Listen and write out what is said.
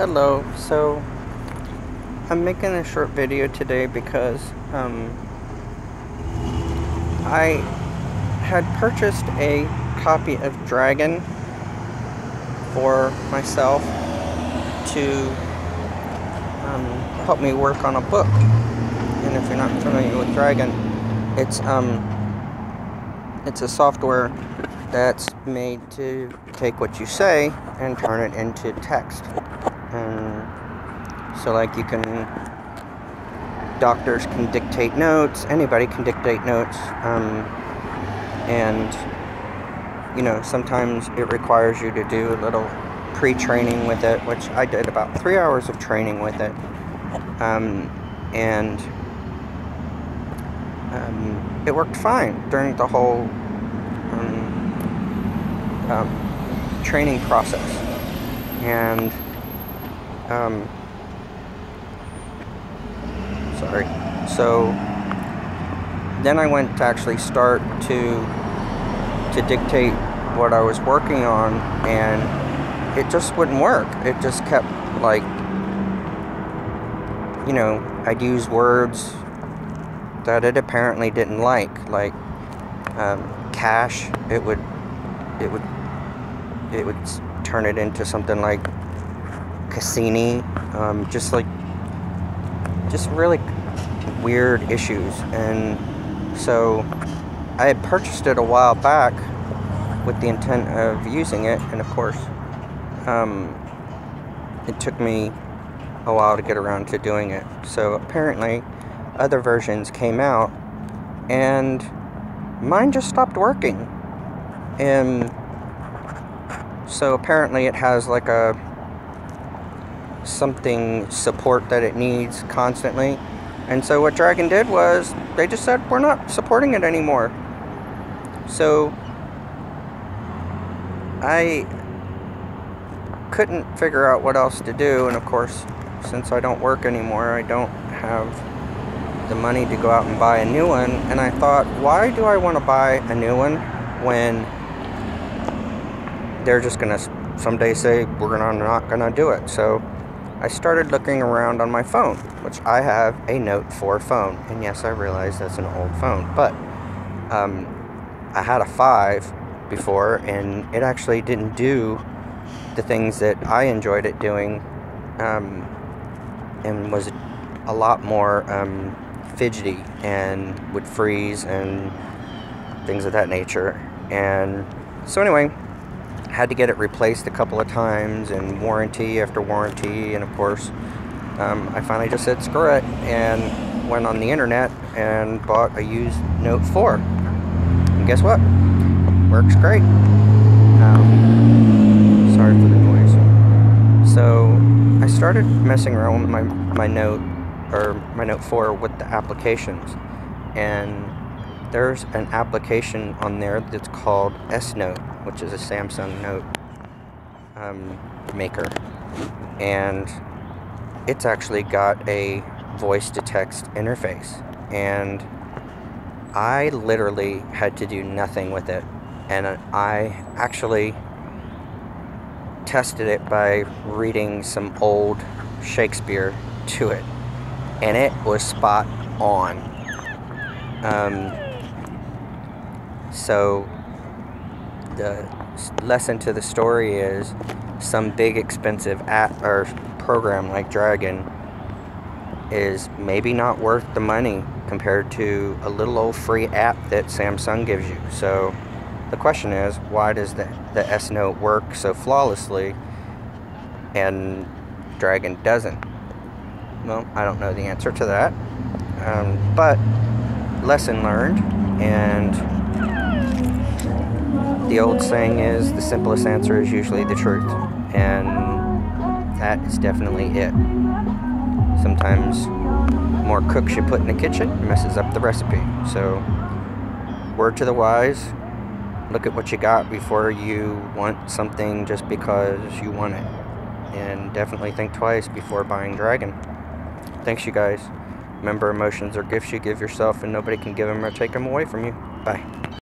Hello. So I'm making a short video today because I had purchased a copy of Dragon for myself to help me work on a book. And if you're not familiar with Dragon, it's a software that's made to take what you say and turn it into text. So like doctors can dictate notes, anybody can dictate notes, and sometimes it requires you to do a little pre-training with it, which I did about 3 hours of training with it, and it worked fine during the whole training process. And so then I went to actually start to dictate what I was working on, and it just wouldn't work. It just kept, like, I'd use words that it apparently didn't like cash. It would turn it into something like Cassini, just really weird issues. And so I had purchased it a while back with the intent of using it, and of course it took me a while to get around to doing it. So apparently other versions came out and mine just stopped working, and so apparently it has like something support that it needs constantly. And so what Dragon did was they just said, we're not supporting it anymore. So I couldn't figure out what else to do, and of course, since I don't work anymore, I don't have the money to go out and buy a new one. And I thought, why do I want to buy a new one when they're just gonna someday say we're not gonna do it? So I started looking around on my phone, which I have a Note 4 phone, and yes, I realize that's an old phone, but I had a 5 before, and it actually didn't do the things that I enjoyed it doing, and was a lot more fidgety and would freeze and things of that nature. And so anyway, had to get it replaced a couple of times, and warranty after warranty, and of course I finally just said screw it and went on the internet and bought a used Note 4, and guess what, works great. Sorry for the noise. So I started messing around with my Note 4 with the applications, and there's an application on there that's called S-Note, which is a Samsung Note maker, and it's actually got a voice-to-text interface, and I literally had to do nothing with it. And I actually tested it by reading some old Shakespeare to it, and it was spot on. So the lesson to the story is, some big expensive app or program like Dragon is maybe not worth the money compared to a little old free app that Samsung gives you. So the question is, why does the S-Note work so flawlessly and Dragon doesn't? Well, I don't know the answer to that, but lesson learned. And the old saying is, the simplest answer is usually the truth, and that is definitely it. Sometimes more cooks you put in the kitchen messes up the recipe. So word to the wise, look at what you got before you want something just because you want it, and definitely think twice before buying Dragon. Thanks, you guys. Remember, emotions are gifts you give yourself, and nobody can give them or take them away from you. Bye.